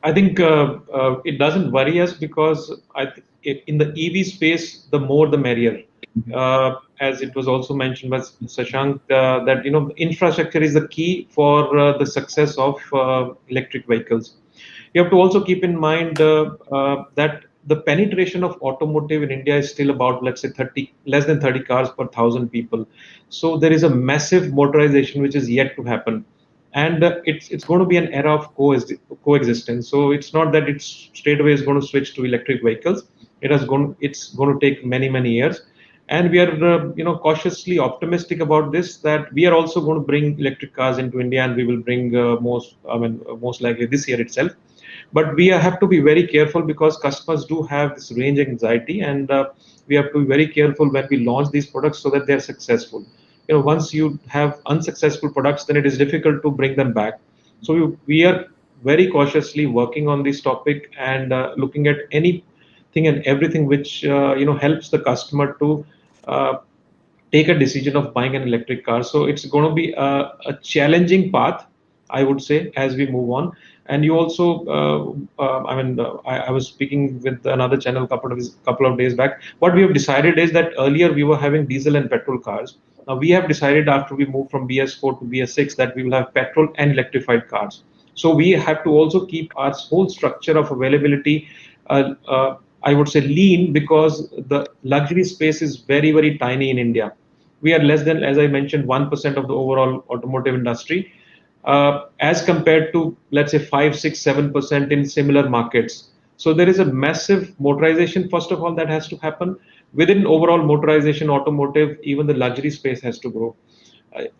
I think it doesn't worry us because in the EV space, the more the merrier. As it was also mentioned by Sashank, that infrastructure is the key for the success of electric vehicles. You have to also keep in mind that the penetration of automotive in India is still about, let's say, 30, less than 30 cars per thousand people. So there is a massive motorization which is yet to happen, and it's going to be an era of coexistence. So it's not that it's straight away is going to switch to electric vehicles. It's going to take many years, and we are cautiously optimistic about this, that we are also going to bring electric cars into India, and we will bring most likely this year itself. But we have to be very careful because customers do have this range anxiety, and we have to be very careful when we launch these products so that they're successful. Once you have unsuccessful products, then it is difficult to bring them back. So we are very cautiously working on this topic, and looking at anything and everything which helps the customer to uh, take a decision of buying an electric car. So it's going to be a challenging path, I would say, as we move on. And you also, I was speaking with another channel couple of days back. What we have decided is that earlier we were having diesel and petrol cars. Now we have decided, after we move from BS4 to BS6, that we will have petrol and electrified cars. So we have to also keep our whole structure of availability, I would say, lean, because the luxury space is very tiny in India. We are less than, as I mentioned, 1% of the overall automotive industry, as compared to, let's say, 5, 6, 7% in similar markets. So there is a massive motorization, first of all, that has to happen. Within overall motorization, automotive, even the luxury space has to grow.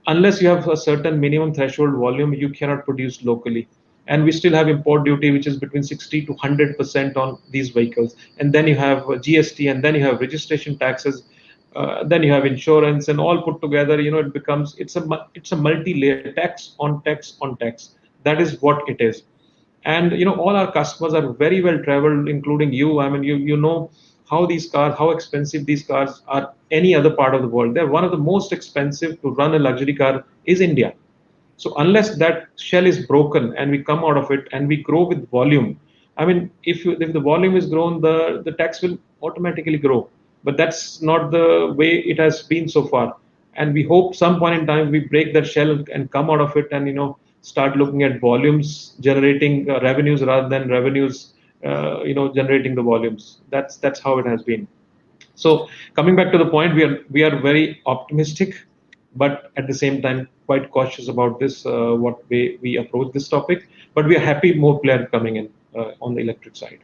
Unless you have a certain minimum threshold volume, you cannot produce locally. And we still have import duty, which is between 60 to 100% on these vehicles. And then you have GST, and then you have registration taxes, then you have insurance, and all put together, it becomes, it's a multi-layer, tax on tax on tax. That is what it is. And all our customers are very well traveled, including you. I mean, you know how expensive these cars are any other part of the world. They're one of the most expensive to run. A luxury car is India. So unless that shell is broken and we come out of it and we grow with volume, I mean, if the volume is grown, the tax will automatically grow. But that's not the way it has been so far. And we hope some point in time we break that shell and come out of it, and start looking at volumes generating revenues rather than revenues generating the volumes. That's how it has been. So coming back to the point, we are very optimistic, but at the same time quite cautious about this, what way we approach this topic. But we are happy more players coming in on the electric side.